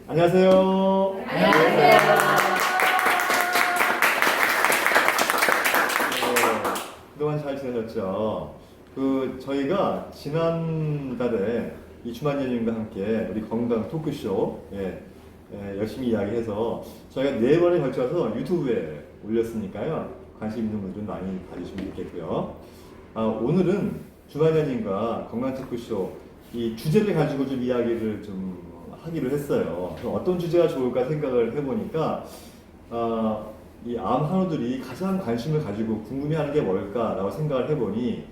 안녕하세요. 안녕하세요. 그동안 잘 지내셨죠? 저희가 지난달에 이주만여님과 함께 우리 건강 토크쇼 열심히 이야기해서 저희가 4번에 걸쳐서 유튜브에 올렸으니까요. 관심 있는 분들은 많이 봐주시면 좋겠고요. 오늘은 주만여님과 건강 토크쇼 이 주제를 가지고 좀 이야기를 좀 하기로 했어요. 어떤 주제가 좋을까 생각을 해보니까 이 암 환우들이 가장 관심을 가지고 궁금해하는 게 뭘까라고 생각을 해보니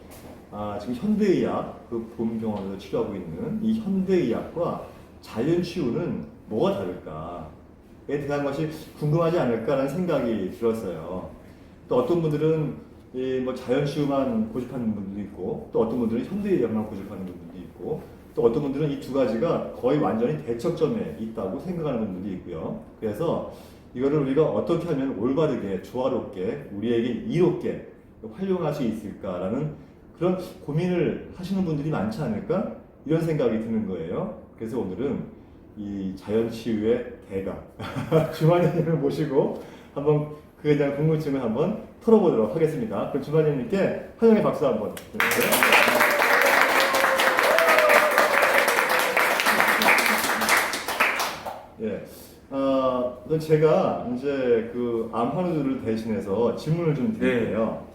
지금 현대의학, 그 보험병원에서 치료하고 있는 이 현대의학과 자연치유는 뭐가 다를까에 대한 것이 궁금하지 않을까라는 생각이 들었어요. 또 어떤 분들은 뭐 자연치유만 고집하는 분들도 있고, 또 어떤 분들은 현대의학만 고집하는 분들도 있고, 또 어떤 분들은 이 두 가지가 거의 완전히 대척점에 있다고 생각하는 분들도 있고요. 그래서 이거를 우리가 어떻게 하면 올바르게, 조화롭게, 우리에게 이롭게 활용할 수 있을까라는 그런 고민을 하시는 분들이 많지 않을까? 이런 생각이 드는 거예요. 그래서 오늘은 이 자연치유의 대가 주만여님을 모시고 한번 그에 대한 궁금증을 한번 털어보도록 하겠습니다. 그럼 주만여님께 환영의 박수 한번 드릴게요. 예. 우선 제가 이제 그 암 환우들을 대신해서 질문을 좀 드릴게요.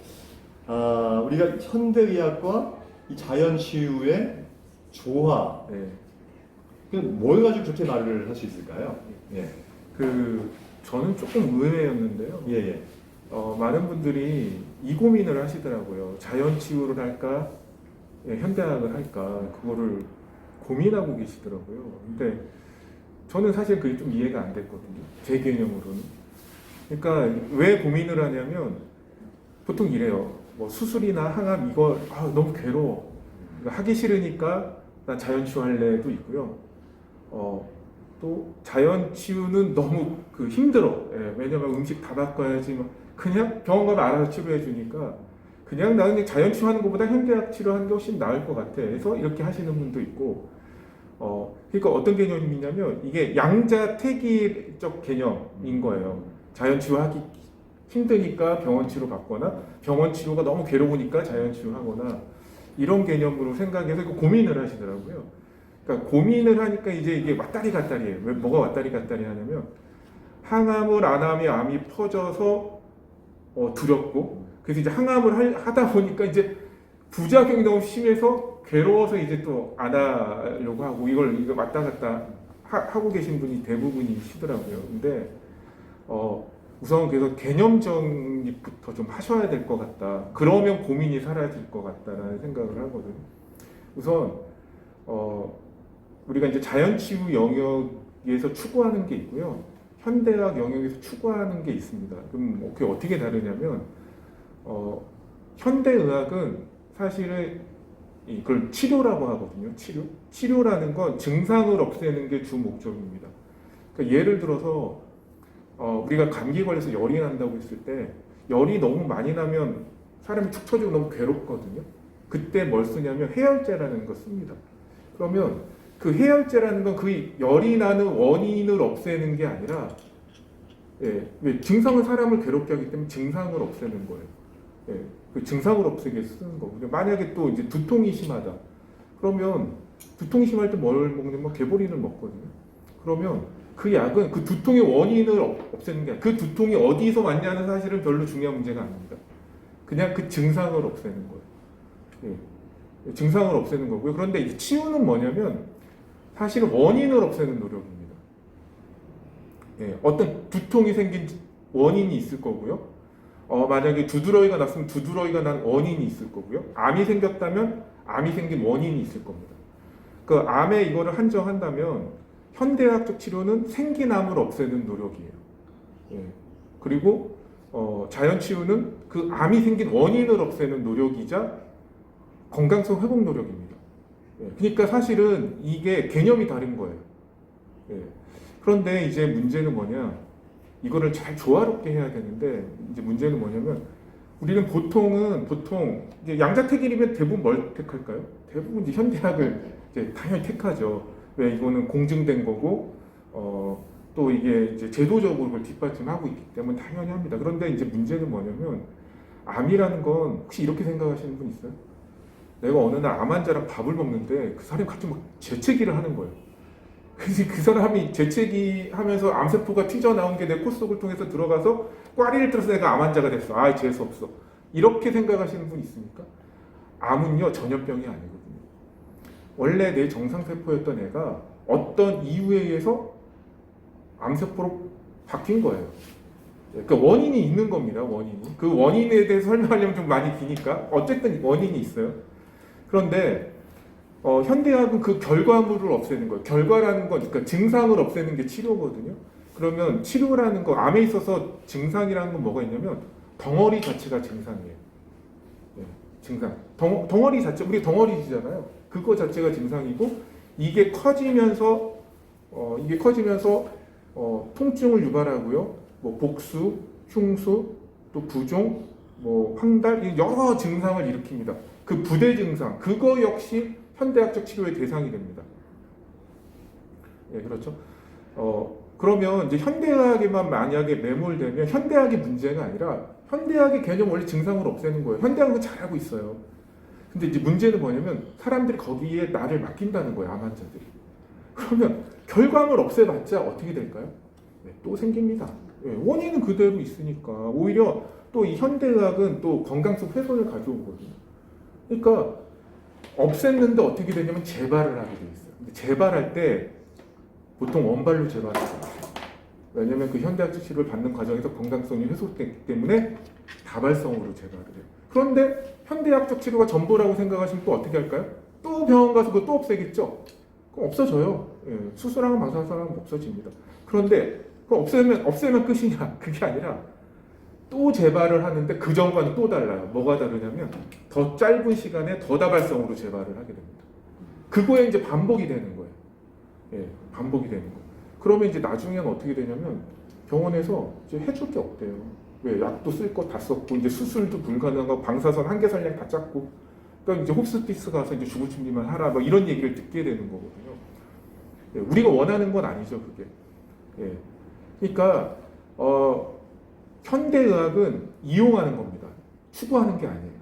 우리가 현대의학과 이 자연치유의 조화, 뭘 가지고 그렇게 말을 할 수 있을까요? 예. 저는 조금 의외였는데요. 예. 많은 분들이 이 고민을 하시더라고요. 자연치유를 할까, 현대학을 할까, 그거를 고민하고 계시더라고요. 근데 저는 사실 그게 좀 이해가 안 됐거든요. 제 개념으로는. 그러니까 왜 고민을 하냐면 보통 이래요. 뭐 수술이나 항암 이거 너무 괴로워. 하기 싫으니까 난 자연치유 할래도 있고요. 또 자연치유는 너무 힘들어. 왜냐면 음식 다 바꿔야지. 그냥 병원 가면 알아서 치료해 주니까 그냥 나는 자연치유하는 것보다 현대학 치료하는 게 훨씬 나을 것 같아. 그래서 이렇게 하시는 분도 있고. 그러니까 어떤 개념이냐면 이게 양자택일적 개념인 거예요. 자연치유하기 힘드니까 병원치료 받거나 병원치료가 너무 괴로우니까 자연치유하거나 이런 개념으로 생각해서 고민을 하시더라고요. 그러니까 고민을 하니까 이제 이게 왔다리 갔다리예요. 왜 뭐가 왔다리 갔다리 하냐면 항암을 안 하면 암이 퍼져서 두렵고 그래서 이제 항암을 하다 보니까 이제 부작용이 너무 심해서 괴로워서 이제 또 안 하려고 하고 이걸 왔다 갔다 하고 계신 분이 대부분이시더라고요. 근데 우선 그래서 개념 정립부터 좀 하셔야 될 것 같다. 그러면 고민이 사라질 것 같다라는 생각을 하거든요. 우선 우리가 이제 자연치유 영역에서 추구하는 게 있고요. 현대학 영역에서 추구하는 게 있습니다. 그럼 그게 어떻게 다르냐면 현대의학은 사실은 이걸 치료라고 하거든요. 치료라는 건 증상을 없애는 게 주 목적입니다. 그러니까 예를 들어서 우리가 감기 걸려서 열이 난다고 했을 때 열이 너무 많이 나면 사람이 축 처지고 너무 괴롭거든요. 그때 뭘 쓰냐면 해열제라는 걸 씁니다. 그러면 그 해열제라는 건 그 열이 나는 원인을 없애는 게 아니라 왜 증상은 사람을 괴롭게 하기 때문에 증상을 없애는 거예요. 그 증상을 없애기 쓰는 거거든요. 만약에 또 이제 두통이 심하다. 그러면 두통이 심할 때 뭘 먹냐면 개보린을 먹거든요. 그러면 그 약은 그 두통의 원인을 없애는 게 아니라 그 두통이 어디서 왔냐는 사실은 별로 중요한 문제가 아닙니다. 그냥 그 증상을 없애는 거예요. 증상을 없애는 거고요. 그런데 이 치유는 뭐냐면 사실은 원인을 없애는 노력입니다. 어떤 두통이 생긴 원인이 있을 거고요. 만약에 두드러기가 났으면 두드러기가 난 원인이 있을 거고요. 암이 생겼다면 암이 생긴 원인이 있을 겁니다. 그 암에 이거를 한정한다면 현대학적 치료는 생긴 암을 없애는 노력이에요. 그리고 자연치유는 그 암이 생긴 원인을 없애는 노력이자 건강성 회복 노력입니다. 그러니까 사실은 이게 개념이 다른 거예요. 그런데 이제 문제는 뭐냐? 이거를 잘 조화롭게 해야 되는데 이제 문제는 뭐냐면 우리는 보통 이제 양자택일이면 대부분 뭘 택할까요? 대부분 이제 현대학을 이제 당연히 택하죠. 왜 이거는 공증된 거고 또 이게 이제 제도적으로 그걸 뒷받침하고 있기 때문에 당연히 합니다. 그런데 이제 문제는 뭐냐면 암이라는 건 혹시 이렇게 생각하시는 분 있어요? 내가 어느 날 암 환자랑 밥을 먹는데 그 사람이 갑자기 막 재채기를 하는 거예요. 그래서 그 사람이 재채기 하면서 암세포가 튀어나온 게 내 코 속을 통해서 들어가서 꽈리를 들어서 내가 암 환자가 됐어. 아, 재수 없어. 이렇게 생각하시는 분 있습니까? 암은요, 전염병이 아니거든요. 원래 내 정상세포였던 애가 어떤 이유에 의해서 암세포로 바뀐 거예요. 그러니까 원인이 있는 겁니다. 원인이. 그 원인에 대해서 설명하려면 좀 많이 기니까 어쨌든 원인이 있어요. 그런데 현대의학은 그 결과물을 없애는 거예요. 결과라는 건 그러니까 증상을 없애는 게 치료거든요. 그러면 치료라는 거 암에 있어서 증상이라는 건 뭐가 있냐면 덩어리 자체가 증상이에요. 네, 증상. 덩어리 자체 우리 덩어리잖아요. 그거 자체가 증상이고 이게 커지면서 통증을 유발하고요. 뭐 복수, 흉수, 또 부종, 뭐 황달 여러 증상을 일으킵니다. 그 부대 증상 그거 역시 현대학적 치료의 대상이 됩니다. 예, 그렇죠. 그러면 이제 현대의학에만 만약에 매몰되면 현대의학의 문제가 아니라 현대의학의 개념 원래 증상을 없애는 거예요. 현대의학은 잘하고 있어요. 근데 이제 문제는 뭐냐면 사람들이 거기에 나를 맡긴다는 거예요. 암 환자들이. 그러면 결과물 없애봤자 어떻게 될까요? 네, 또 생깁니다. 예, 원인은 그대로 있으니까 오히려 또 이 현대의학은 또 건강성 훼손을 가져오거든요. 그러니까 없앴는데 어떻게 되냐면 재발을 하게 돼 있어요. 근데 재발할 때 보통 원발로 재발을 해요. 왜냐하면 그 현대학적 치료를 받는 과정에서 건강성이 훼손되기 때문에 다발성으로 재발을 해요. 그런데 현대학적 치료가 전부라고 생각하시면 또 어떻게 할까요? 또 병원 가서 그거 또 없애겠죠? 그럼 없어져요. 예, 수술하면 마사사하면 없어집니다. 그런데 그거 없애면 끝이냐? 그게 아니라 또 재발을 하는데 그 전과는 또 달라요. 뭐가 다르냐면 더 짧은 시간에 더 다발성으로 재발을 하게 됩니다. 그거에 이제 반복이 되는 거예요. 예, 반복이 되는 거예요. 그러면 이제 나중에는 어떻게 되냐면 병원에서 이제 해줄 게 없대요. 왜? 약도 쓸 거 다 썼고 이제 수술도 불가능하고 방사선 한계설량 다 짰고 그러니까 이제 호스피스 가서 이제 죽을 준비만 하라 뭐 이런 얘기를 듣게 되는 거거든요. 예, 우리가 원하는 건 아니죠, 그게. 예, 그러니까 현대의학은 이용하는 겁니다. 추구하는 게 아니에요.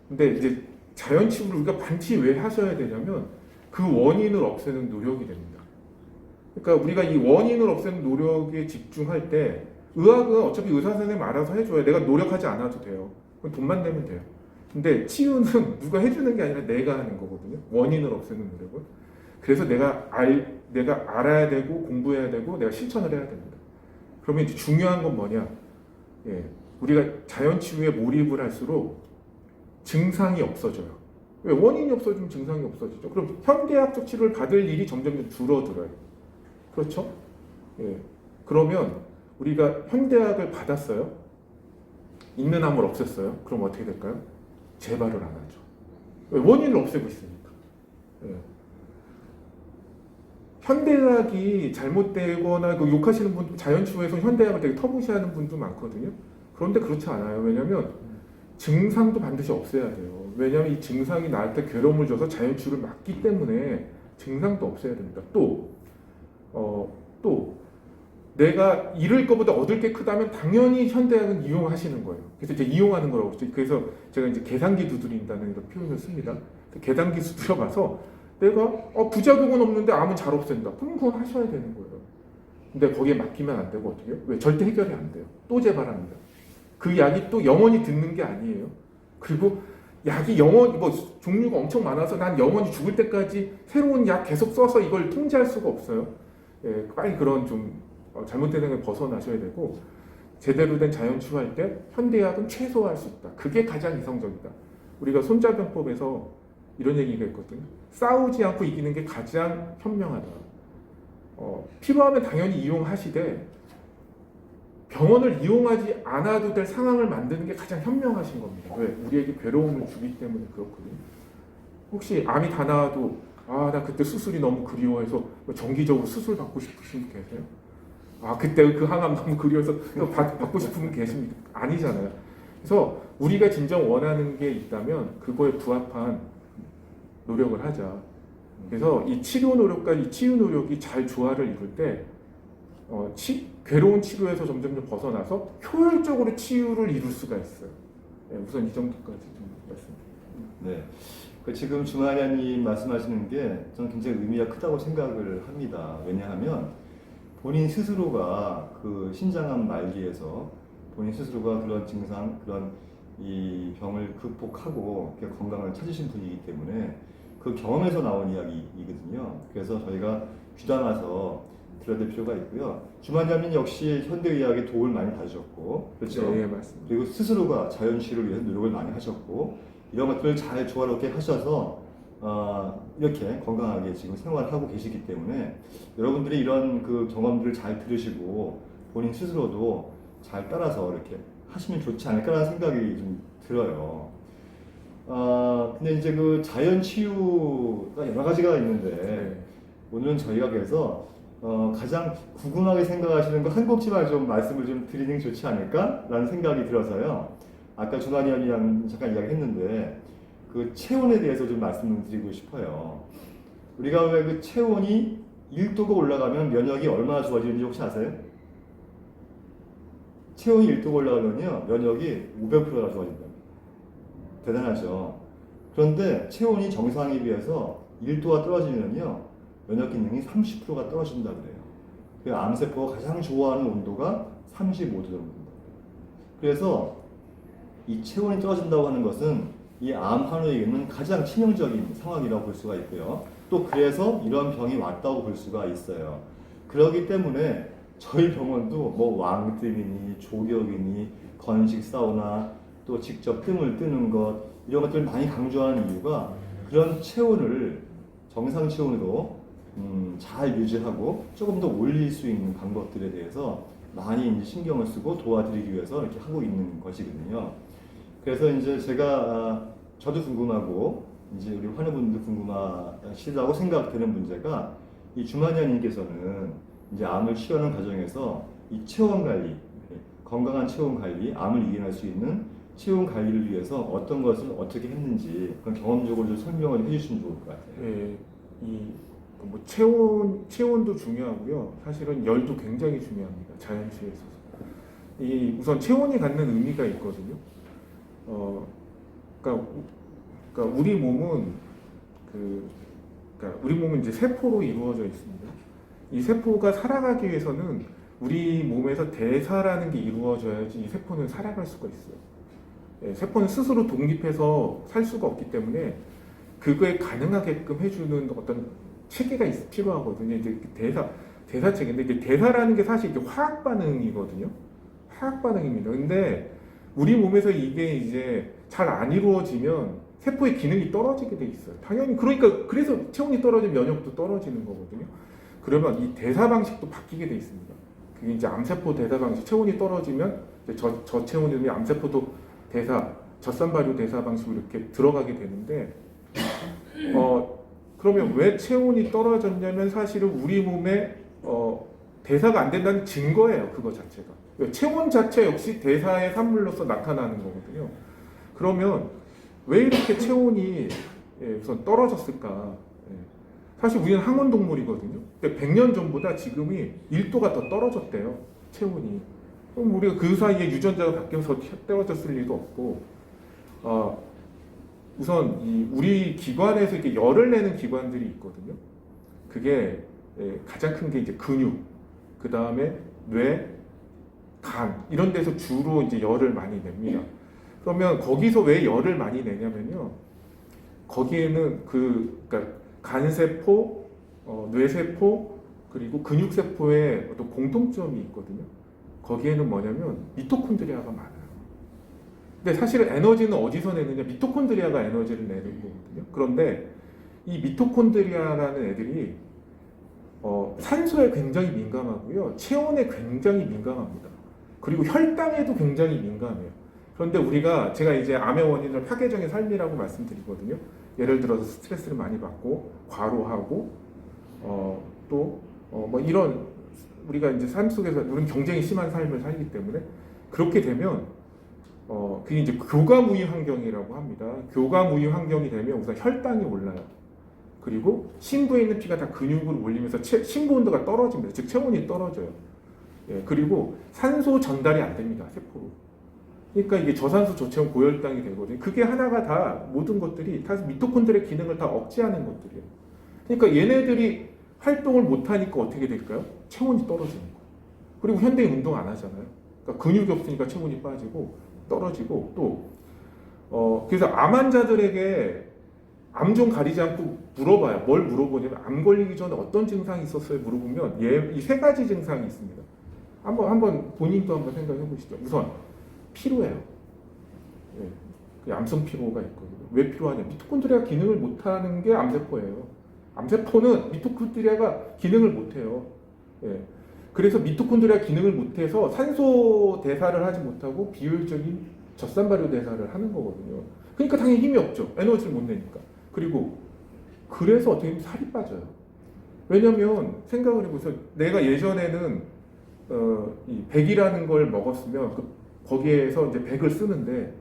근데 이제 자연치유를 우리가 반드시 왜 하셔야 되냐면 그 원인을 없애는 노력이 됩니다. 그러니까 우리가 이 원인을 없애는 노력에 집중할 때 의학은 어차피 의사 선생님 알아서 해줘요. 내가 노력하지 않아도 돼요. 돈만 내면 돼요. 근데 치유는 누가 해주는 게 아니라 내가 하는 거거든요. 원인을 없애는 노력은. 그래서 내가 알아야 되고 공부해야 되고 내가 실천을 해야 됩니다. 그러면 이제 중요한 건 뭐냐? 예, 우리가 자연치유에 몰입을 할수록 증상이 없어져요. 왜? 원인이 없어지면 증상이 없어지죠. 그럼 현대학적 치료를 받을 일이 점점 줄어들어요. 그렇죠? 예, 그러면 우리가 현대학을 받았어요. 있는 암을 없앴어요. 그럼 어떻게 될까요? 재발을 안 하죠. 왜? 원인을 없애고 있으니까. 예. 현대의학이 잘못되거나 그 욕하시는 분도 자연치유에서 현대의학을 되게 터무시하는 분도 많거든요. 그런데 그렇지 않아요. 왜냐하면 증상도 반드시 없애야 돼요. 왜냐하면 이 증상이 나한테 괴로움을 줘서 자연치유를 막기 때문에 증상도 없애야 됩니다. 또 내가 잃을 것보다 얻을 게 크다면 당연히 현대의학은 이용하시는 거예요. 그래서 이제 이용하는 거라고 그러죠. 그래서 제가 이제 계산기 두드린다는 이런 표현을 씁니다. 계산기 두드려봐서 내가 부작용은 없는데 암은 잘 없앤다. 그럼 그건 하셔야 되는 거예요. 근데 거기에 맡기면 안 되고 어떻게 해요? 왜? 절대 해결이 안 돼요. 또 재발합니다. 그 약이 또 영원히 듣는 게 아니에요. 그리고 약이 영원히 종류가 엄청 많아서 난 영원히 죽을 때까지 새로운 약 계속 써서 이걸 통제할 수가 없어요. 예, 빨리 그런 좀 잘못된 생각을 벗어나셔야 되고 제대로 된 자연치유할 때 현대의학은 최소화할 수 있다. 그게 가장 이성적이다. 우리가 손자병법에서 이런 얘기가 있거든요. 싸우지 않고 이기는 게 가장 현명하다. 필요하면 당연히 이용하시되 병원을 이용하지 않아도 될 상황을 만드는 게 가장 현명하신 겁니다. 왜? 우리에게 괴로움을 주기 때문에 그렇거든요. 혹시 암이 다 나와도 나 그때 수술이 너무 그리워해서 정기적으로 수술 받고 싶으신 분 계세요? 그때 그 항암 너무 그리워서 받고 싶은 분 계십니까? 아니잖아요. 그래서 우리가 진정 원하는 게 있다면 그거에 부합한 노력을 하자. 그래서 이 치료 노력과 이 치유 노력이 잘 조화를 이룰 때 괴로운 치료에서 점점 벗어나서 효율적으로 치유를 이룰 수가 있어요. 네, 우선 이 정도까지 좀 말씀드립니다. 네. 지금 주마냐님 말씀하시는 게 저는 굉장히 의미가 크다고 생각을 합니다. 왜냐하면 본인 스스로가 그 신장암 말기에서 본인 스스로가 그런 증상, 그런 이 병을 극복하고 건강을 찾으신 분이기 때문에 그 경험에서 나온 이야기이거든요. 그래서 저희가 귀담아서 들어야 될 필요가 있고요. 주마냐님 역시 현대의학에 도움을 많이 받으셨고, 그렇죠? 네, 맞습니다. 그리고 스스로가 자연치유를 위해서 노력을 많이 하셨고, 이런 것들을 잘 조화롭게 하셔서 이렇게 건강하게 지금 생활하고 계시기 때문에 여러분들이 이런 그 경험들을 잘 들으시고 본인 스스로도 잘 따라서 이렇게 하시면 좋지 않을까라는 생각이 좀 들어요. 근데 이제 그 자연 치유가 여러 가지가 있는데 네. 오늘은 저희가 그래서 가장 궁금하게 생각하시는 거 한 곡지만 좀 말씀을 좀 드리는 게 좋지 않을까라는 생각이 들어서요. 아까 주마니언이랑 잠깐 이야기했는데 그 체온에 대해서 좀 말씀을 드리고 싶어요. 우리가 왜 그 체온이 1도가 올라가면 면역이 얼마나 좋아지는지 혹시 아세요? 체온이 1도가 올라가면요 면역이 500%가 좋아진다. 대단하죠. 그런데 체온이 정상에 비해서 1도가 떨어지면요 면역 기능이 30%가 떨어진다 그래요. 그 암세포가 가장 좋아하는 온도가 35도 정도입니다. 그래서 이 체온이 떨어진다고 하는 것은 이 암 환우에게는 가장 치명적인 상황이라고 볼 수가 있고요. 또 그래서 이런 병이 왔다고 볼 수가 있어요. 그렇기 때문에 저희 병원도 뭐 왕뜸이니 조격이니 건식 사우나 또 직접 뜸을 뜨는 것 이런 것들을 많이 강조하는 이유가 그런 체온을 정상 체온으로 잘 유지하고 조금 더 올릴 수 있는 방법들에 대해서 많이 이제 신경을 쓰고 도와드리기 위해서 이렇게 하고 있는 것이거든요. 그래서 이제 제가 저도 궁금하고 이제 우리 환우분도 궁금하시다고 생각되는 문제가 이 주마니아님께서는 이제 암을 치료하는 과정에서 이 체온 관리, 건강한 체온 관리, 암을 이겨낼 수 있는 체온 관리를 위해서 어떤 것을 어떻게 했는지 그런 경험적으로 좀 설명을 해주시면 좋을 것 같아요. 네, 뭐 체온도 중요하고요. 사실은 열도 굉장히 중요합니다. 자연치유에 있어서. 우선 체온이 갖는 의미가 있거든요. 그러니까 우리 몸은 우리 몸은 이제 세포로 이루어져 있습니다. 이 세포가 살아가기 위해서는 우리 몸에서 대사라는 게 이루어져야지 이 세포는 살아갈 수가 있어요. 세포는 스스로 독립해서 살 수가 없기 때문에 그거에 가능하게끔 해주는 어떤 체계가 필요하거든요. 이제 대사 체계인데 이제 대사라는 게 사실 이게 화학 반응이거든요. 화학 반응입니다. 근데 우리 몸에서 이게 이제 잘 안 이루어지면 세포의 기능이 떨어지게 돼 있어요. 당연히 그래서 체온이 떨어지면 면역도 떨어지는 거거든요. 그러면 이 대사 방식도 바뀌게 돼 있습니다. 그게 이제 암세포 대사 방식, 체온이 떨어지면 이제 저체온이면 암세포도 젖산 발효 대사 방식으로 이렇게 들어가게 되는데, 그러면 왜 체온이 떨어졌냐면 사실은 우리 몸에 대사가 안 된다는 증거예요. 그거 자체가. 체온 자체 역시 대사의 산물로서 나타나는 거거든요. 그러면 왜 이렇게 체온이 우선 떨어졌을까? 사실 우리는 항온 동물이거든요. 100년 전보다 지금이 1도가 더 떨어졌대요. 체온이. 그럼 우리가 그 사이에 유전자가 바뀌어서 떨어졌을 리도 없고, 우선 우리 기관에서 이렇게 열을 내는 기관들이 있거든요. 그게 가장 큰 게 이제 근육, 그 다음에 뇌, 간 이런 데서 주로 이제 열을 많이 냅니다. 그러면 거기서 왜 열을 많이 내냐면요. 거기에는 그러니까 간세포, 뇌세포 그리고 근육세포의 어떤 공통점이 있거든요. 거기에는 뭐냐면 미토콘드리아가 많아요. 근데 사실은 에너지는 어디서 내느냐? 미토콘드리아가 에너지를 내는 거거든요. 그런데 이 미토콘드리아라는 애들이 산소에 굉장히 민감하고요. 체온에 굉장히 민감합니다. 그리고 혈당에도 굉장히 민감해요. 그런데 제가 이제 암의 원인을 파괴적인 삶이라고 말씀드리거든요. 예를 들어서 스트레스를 많이 받고 과로하고 뭐 이런 우리가 이제 삶 속에서 우리는 경쟁이 심한 삶을 살기 때문에 그렇게 되면 그게 이제 교감우위 환경이라고 합니다. 교감우위 환경이 되면 우선 혈당이 올라요. 그리고 심부에 있는 피가 다 근육으로 몰리면서 심부 온도가 떨어집니다. 즉 체온이 떨어져요. 예, 그리고 산소 전달이 안 됩니다. 세포로. 그러니까 이게 저산소 저체온 고혈당이 되거든요. 그게 하나가 다 모든 것들이 다 미토콘드리아의 기능을 다 억제하는 것들이에요. 그러니까 얘네들이 활동을 못하니까 어떻게 될까요? 체온이 떨어지는 거예요. 그리고 현대인 운동 안 하잖아요. 그러니까 근육이 없으니까 체온이 빠지고 떨어지고 또 그래서 암 환자들에게 암 좀 가리지 않고 물어봐요. 뭘 물어보냐면 암 걸리기 전에 어떤 증상이 있었어요? 물어보면 이 세 가지 증상이 있습니다. 한번 본인도 한번 생각해 보시죠. 우선 피로해요. 예, 그 암성 피로가 있거든요. 왜 피로하냐? 미토콘드리아 기능을 못하는 게 암세포예요. 암세포는 미토콘드리아가 기능을 못해요. 예, 그래서 미토콘드리아 기능을 못해서 산소 대사를 하지 못하고 비효율적인 젖산 발효 대사를 하는 거거든요. 그러니까 당연히 힘이 없죠. 에너지를 못 내니까. 그리고 그래서 어떻게 보면 살이 빠져요. 왜냐면 생각을 해보세요. 내가 예전에는 이 백이라는 걸 먹었으면 거기에서 이제 백을 쓰는데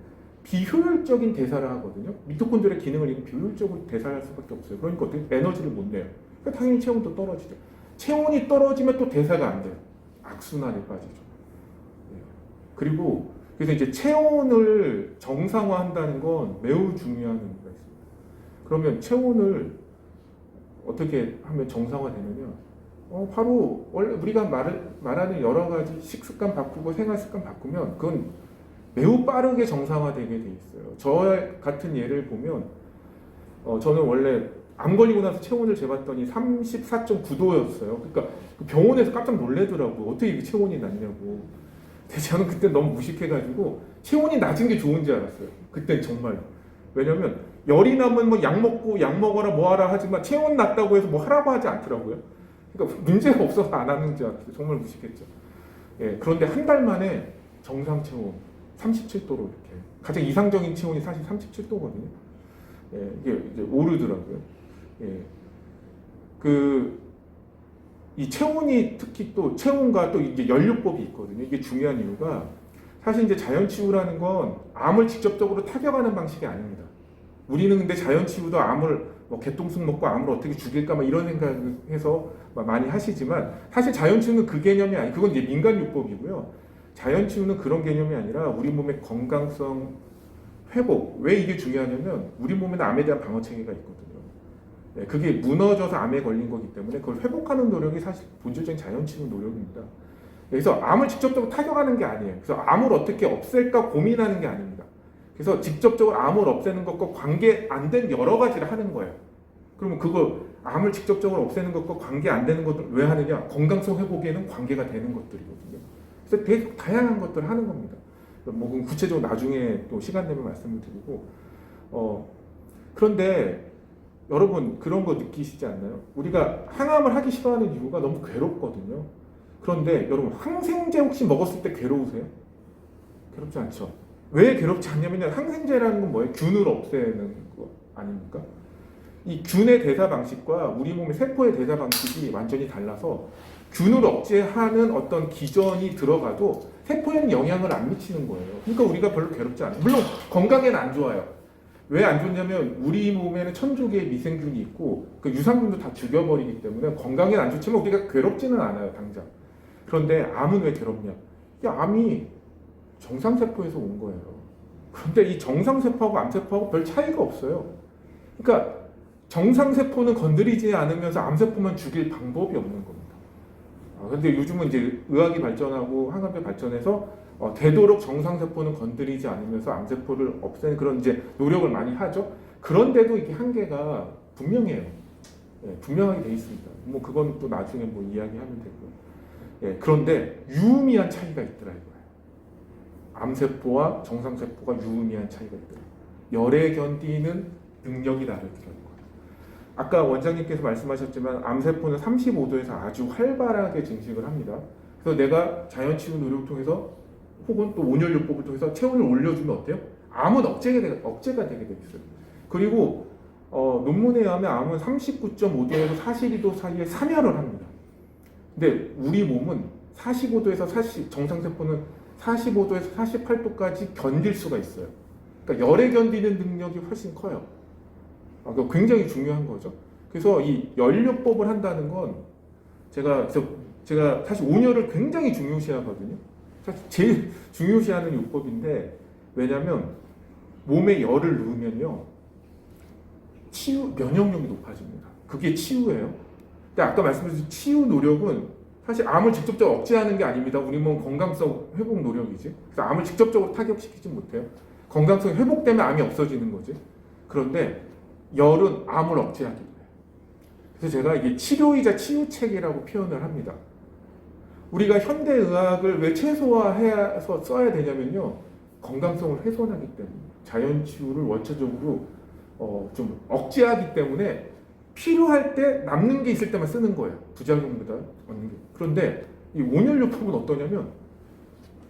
비효율적인 대사를 하거든요. 미토콘드리아 기능을 이런 비효율적으로 대사할 수밖에 없어요. 그러니까 어떻게 에너지를 못 내요. 그러니까 당연히 체온도 떨어지죠. 체온이 떨어지면 또 대사가 안 돼요. 악순환에 빠지죠. 네. 그리고 그래서 이제 체온을 정상화한다는 건 매우 중요한 의미가 있습니다. 그러면 체온을 어떻게 하면 정상화되느냐? 바로 원래 우리가 말하는 여러 가지 식습관 바꾸고 생활 습관 바꾸면 그건 매우 빠르게 정상화되게 돼 있어요. 저 같은 예를 보면 저는 원래 암 걸리고 나서 체온을 재봤더니 34.9도였어요. 그러니까 병원에서 깜짝 놀래더라고. 어떻게 이게 체온이 낮냐고. 근데 저는 그때 너무 무식해가지고 체온이 낮은 게 좋은지 알았어요. 그때 정말. 왜냐면 열이 나면 뭐 약 먹고 약 먹어라 뭐 하라 하지만 체온 낮다고 해서 뭐 하라고 하지 않더라고요. 그러니까 문제가 없어서 안 하는 줄 알았어요. 정말 무식했죠. 예, 그런데 한 달 만에 정상 체온 37도로 이렇게 가장 이상적인 체온이 사실 37도거든요. 예, 이게 이제 오르더라고요. 예, 이 체온이 특히 또 체온과 또 이제 연료법이 있거든요. 이게 중요한 이유가 사실 이제 자연치유라는 건 암을 직접적으로 타격하는 방식이 아닙니다. 우리는 근데 자연치유도 암을 뭐 개똥쑥 먹고 암을 어떻게 죽일까 막 이런 생각을 해서 많이 하시지만 사실 자연치유는 그 개념이 아니고 그건 이제 민간요법이고요. 자연치유는 그런 개념이 아니라 우리 몸의 건강성 회복. 왜 이게 중요하냐면 우리 몸에는 암에 대한 방어체계가 있거든요. 네, 그게 무너져서 암에 걸린 거기 때문에 그걸 회복하는 노력이 사실 본질적인 자연치유 노력입니다. 그래서 암을 직접적으로 타격하는 게 아니에요. 그래서 암을 어떻게 없앨까 고민하는 게 아닙니다. 그래서 직접적으로 암을 없애는 것과 관계 안 된 여러 가지를 하는 거예요. 그러면 그거 암을 직접적으로 없애는 것과 관계 안 되는 것들 왜 하느냐? 건강성 회복에는 관계가 되는 것들이거든요. 그래서 되게 다양한 것들을 하는 겁니다. 뭐 구체적으로 나중에 또 시간 되면 말씀을 드리고 그런데 여러분 그런 거 느끼시지 않나요? 우리가 항암을 하기 싫어하는 이유가 너무 괴롭거든요. 그런데 여러분 항생제 혹시 먹었을 때 괴로우세요? 괴롭지 않죠? 왜 괴롭지 않냐면 항생제라는 건 뭐예요? 균을 없애는 거 아닙니까? 이 균의 대사 방식과 우리 몸의 세포의 대사 방식이 완전히 달라서 균을 억제하는 어떤 기전이 들어가도 세포에는 영향을 안 미치는 거예요. 그러니까 우리가 별로 괴롭지 않아요. 물론 건강에는 안 좋아요. 왜 안 좋냐면 우리 몸에는 1000조 개의 미생균이 있고 그 유산균도 다 죽여버리기 때문에 건강에는 안 좋지만 우리가 괴롭지는 않아요, 당장. 그런데 암은 왜 괴롭냐? 이 암이 정상세포에서 온 거예요. 그런데 이 정상세포하고 암세포하고 별 차이가 없어요. 그러니까 정상세포는 건드리지 않으면서 암세포만 죽일 방법이 없는 겁니다. 근데 요즘은 이제 의학이 발전하고 항암제 발전해서 되도록 정상세포는 건드리지 않으면서 암세포를 없애는 그런 이제 노력을 많이 하죠. 그런데도 이게 한계가 분명해요. 예, 분명하게 돼 있습니다. 뭐 그건 또 나중에 뭐 이야기하면 되고요. 예, 그런데 유의미한 차이가 있더라 이거예요. 암세포와 정상세포가 유의미한 차이가 있더라. 열에 견디는 능력이 다르더라고요. 아까 원장님께서 말씀하셨지만 암세포는 35도에서 아주 활발하게 증식을 합니다. 그래서 내가 자연치유 노력을 통해서 혹은 또 온열요법을 통해서 체온을 올려주면 어때요? 암은 억제가 되게 돼 있어요. 그리고 논문에 의하면 암은 39.5도에서 42도 사이에 산열을 합니다. 근데 우리 몸은 45도에서 정상세포는 45도에서 48도까지 견딜 수가 있어요. 그러니까 열에 견디는 능력이 훨씬 커요. 굉장히 중요한 거죠. 그래서 이 연료법을 한다는 건 제가 제가 사실 온열을 굉장히 중요시하거든요. 사실 제일 중요시하는 요법인데 왜냐하면 몸에 열을 넣으면요 면역력이 높아집니다. 그게 치유예요. 근데 아까 말씀드린 치유 노력은 사실 암을 직접적으로 억제하는 게 아닙니다. 우리 몸 건강성 회복 노력이지. 그래서 암을 직접적으로 타격시키지 못해요. 건강성이 회복되면 암이 없어지는 거지. 그런데 열은 암을 억제하기 위해. 그래서 제가 이게 치료이자 치유책이라고 표현을 합니다. 우리가 현대의학을 왜 최소화해서 써야 되냐면요. 건강성을 훼손하기 때문에 자연치유를 원초적으로 좀 억제하기 때문에 필요할 때 남는 게 있을 때만 쓰는 거예요. 부작용보다 얻는 게. 그런데 이 온열요법은 어떠냐면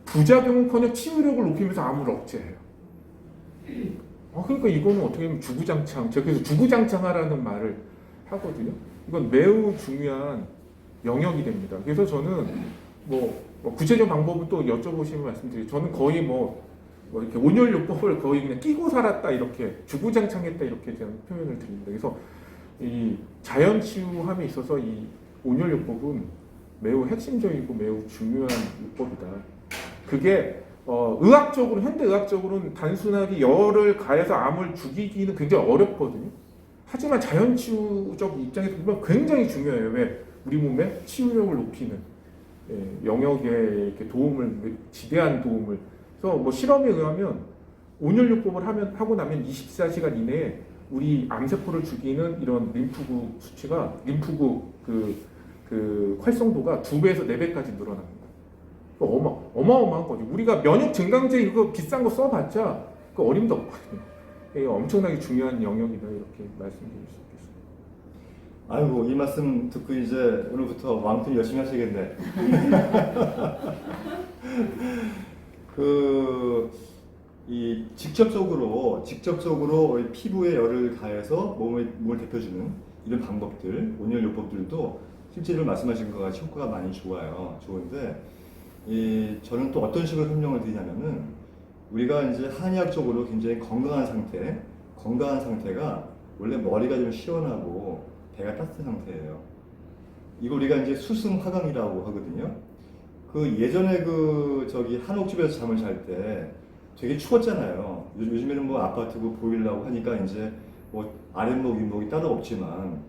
부작용은커녕 치유력을 높이면서 암을 억제해요. 그러니까 이거는 어떻게 보면 주구장창, 제가 그래서 주구장창하라는 말을 하거든요. 이건 매우 중요한 영역이 됩니다. 그래서 저는 뭐 구체적 방법은 또 여쭤보시면 말씀드리죠. 저는 거의 뭐 이렇게 온열요법을 거의 그냥 끼고 살았다 이렇게 주구장창했다 이렇게 저는 표현을 드립니다. 그래서 이 자연치유함에 있어서 이 온열요법은 매우 핵심적이고 매우 중요한 요법이다. 그게 의학적으로 현대의학적으로는 단순하게 열을 가해서 암을 죽이기는 굉장히 어렵거든요. 하지만 자연치유적 입장에서 보면 굉장히 중요해요. 왜? 우리 몸의 치유력을 높이는 영역에 이렇게 도움을 지대한 도움을. 그래서 뭐 실험에 의하면 온열요법을 하고 나면 24시간 이내에 우리 암세포를 죽이는 이런 림프구 수치가 림프구 그 활성도가 2배에서 4배까지 늘어납니다. 어마어마한 거죠. 우리가 면역 증강제 이거 비싼 거 써봤자 그 어림도 없거든요. 이게 엄청나게 중요한 영역이다 이렇게 말씀드릴 수 있겠습니다. 아이고 이 말씀 듣고 이제 오늘부터 왕tum 열심히 하시겠네. 이 직접적으로 피부에 열을 가해서 몸을 데펴주는 이런 방법들, 온열요법들도 실제로 말씀하신 것 같이 효과가 많이 좋은데 저는 또 어떤 식으로 설명을 드리냐면은 우리가 이제 한의학적으로 굉장히 건강한 상태가 원래 머리가 좀 시원하고 배가 따뜻한 상태예요. 이거 우리가 이제 수승화강이라고 하거든요. 예전에 한옥집에서 잠을 잘 때 되게 추웠잖아요. 요즘에는 뭐 아파트고 보일라고 하니까 이제 뭐 아랫목 윗목이 따로 없지만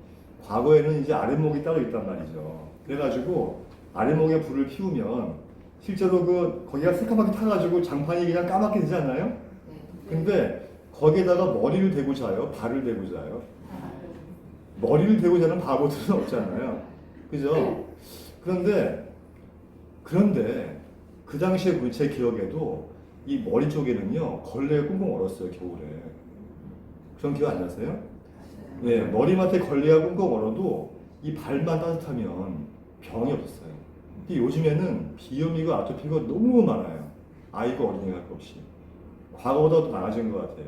과거에는 이제 아랫목이 따로 있단 말이죠. 그래가지고 아랫목에 불을 피우면 실제로 거기가 새까맣게 타가지고 장판이 그냥 까맣게 되지 않나요? 근데 거기에다가 머리를 대고 자요? 발을 대고 자요? 머리를 대고 자는 바보들은 없잖아요. 그죠? 그런데 그 당시에 제 기억에도 이 머리 쪽에는요 걸레가 꽁꽁 얼었어요. 겨울에. 그런 기억 안 나세요? 네, 머리맡에 걸레가 꽁꽁 얼어도 이 발만 따뜻하면 병이 없었어요. 근데 요즘에는 비염이고 아토피가 너무 많아요. 아이고 어린이가 없이. 과거보다 더 많아진 것 같아요.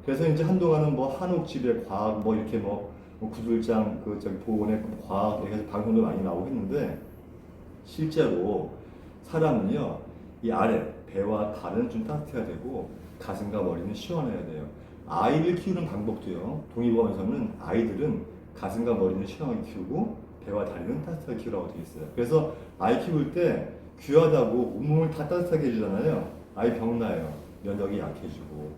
그래서 이제 한동안은 뭐 한옥집의 과학 이렇게 구들장 보건의 과학 해서 방송도 많이 나오고 했는데 실제로 사람은요 이 아래 배와 발은 좀 따뜻해야 되고 가슴과 머리는 시원해야 돼요. 아이를 키우는 방법도요. 동의보감에서는 아이들은 가슴과 머리는 시원하게 키우고 배와 다리는 따뜻하게 키우라고 되어 있어요. 그래서 아이 키울 때 귀하다고 온몸을 다 따뜻하게 해주잖아요. 아이 병나요. 면역이 약해지고.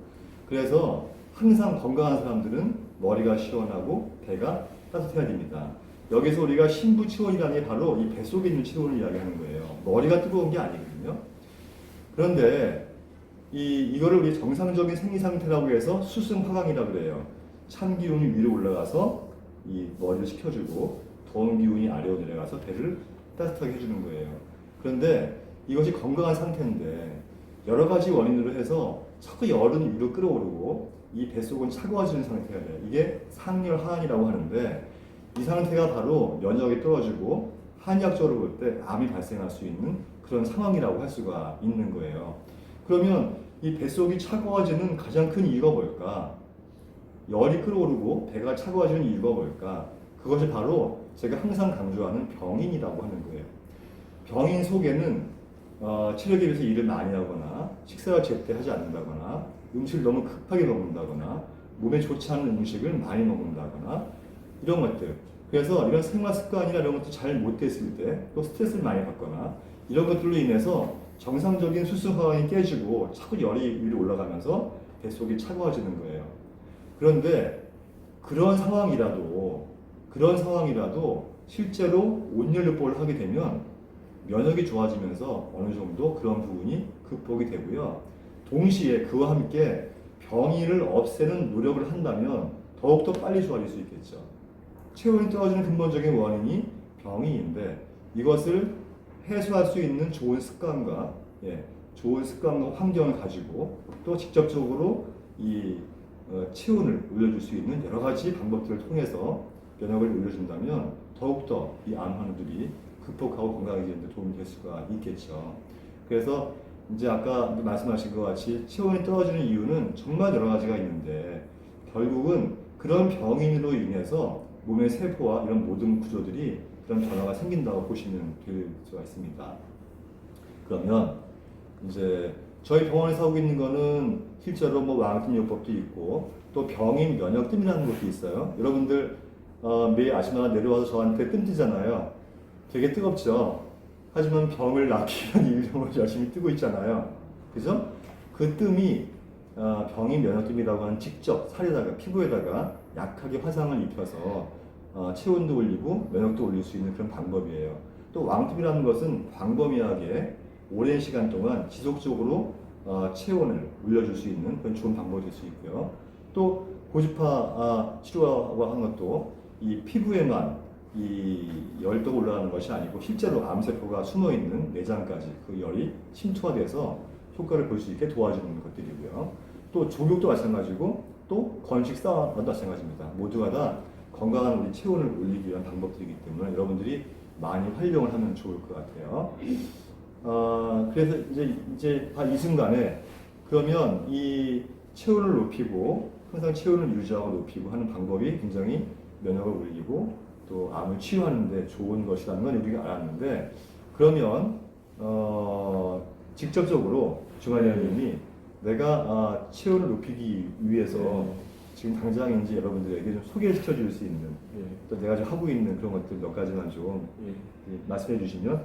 그래서 항상 건강한 사람들은 머리가 시원하고 배가 따뜻해야 됩니다. 여기서 우리가 신부치원이라는 게 바로 이 뱃속에 있는 치원을 이야기하는 거예요. 머리가 뜨거운 게 아니거든요. 그런데 이거를 우리 정상적인 생리 상태라고 해서 수승화강이라고 그래요. 찬 기운이 위로 올라가서 이 머리를 식혀주고 더운 기운이 아래로 내려가서 배를 따뜻하게 해주는 거예요. 그런데 이것이 건강한 상태인데 여러 가지 원인으로 해서 자꾸 열은 위로 끌어오르고 이 뱃속은 차가워지는 상태가 돼요. 이게 상열하한이라고 하는데 이 상태가 바로 면역이 떨어지고 한의학적으로 볼 때 암이 발생할 수 있는 그런 상황이라고 할 수가 있는 거예요. 그러면 이 뱃속이 차가워지는 가장 큰 이유가 뭘까? 열이 끌어오르고 배가 차가워지는 이유가 뭘까? 그것이 바로 제가 항상 강조하는 병인이라고 하는 거예요. 병인 속에는 체력에 비해서 일을 많이 하거나 식사를 제때 하지 않는다거나 음식을 너무 급하게 먹는다거나 몸에 좋지 않은 음식을 많이 먹는다거나 이런 것들. 그래서 이런 생활 습관이나 이런 것도 잘 못됐을 때, 또 스트레스를 많이 받거나 이런 것들로 인해서 정상적인 수수 호흡이 깨지고 자꾸 열이 위로 올라가면서 뱃속이 차가워지는 거예요. 그런데 그런 상황이라도 실제로 온열요법을 하게 되면 면역이 좋아지면서 어느 정도 그런 부분이 극복이 되고요. 동시에 그와 함께 병이를 없애는 노력을 한다면 더욱더 빨리 좋아질 수 있겠죠. 체온이 떨어지는 근본적인 원인이 병이인데 이것을 해소할 수 있는 좋은 습관과 환경을 가지고 또 직접적으로 이 체온을 올려줄 수 있는 여러 가지 방법들을 통해서 면역을 올려준다면 더욱더 이 암 환우들이 극복하고 건강해지는 데 도움이 될 수가 있겠죠. 그래서 이제 아까 말씀하신 것 같이 체온이 떨어지는 이유는 정말 여러 가지가 있는데 결국은 그런 병인으로 인해서 몸의 세포와 이런 모든 구조들이 그런 변화가 생긴다고 보시면 될 수가 있습니다. 그러면 이제 저희 병원에서 하고 있는 거는 실제로 뭐 왕팀요법도 있고 또 병인 면역뜸이라는 것도 있어요. 여러분들 매일 아침마다 내려와서 저한테 뜸 뜨잖아요. 되게 뜨겁죠. 하지만 병을 낫기 위한 일정을 열심히 뜨고 있잖아요. 그죠? 그 뜸이 병인 면역뜸이라고 하는 직접 살에다가 피부에다가 약하게 화상을 입혀서 체온도 올리고 면역도 올릴 수 있는 그런 방법이에요. 또 왕뜸이라는 것은 광범위하게 오랜 시간 동안 지속적으로 체온을 올려줄 수 있는 그런 좋은 방법이 될 수 있고요. 또 고주파 치료라고 하는 것도 이 피부에만 이 열도가 올라가는 것이 아니고 실제로 암세포가 숨어있는 내장까지 그 열이 침투가 돼서 효과를 볼 수 있게 도와주는 것들이고요. 또 족욕도 마찬가지고 또 건식 사우나도 마찬가지입니다. 모두가 다 건강한 우리 체온을 올리기 위한 방법들이기 때문에 여러분들이 많이 활용을 하면 좋을 것 같아요. 그래서 이제 이 순간에 그러면 이 체온을 높이고 항상 체온을 유지하고 높이고 하는 방법이 굉장히 면역을 올리고 또 암을 치유하는 데 좋은 것이라는 건 우리가 알았는데 그러면 직접적으로 주말장님이 내가 체온을 높이기 위해서 지금 당장 이제 여러분들에게 좀 소개시켜 줄 수 있는 또 내가 좀 하고 있는 그런 것들 몇 가지만 좀 말씀해 주시면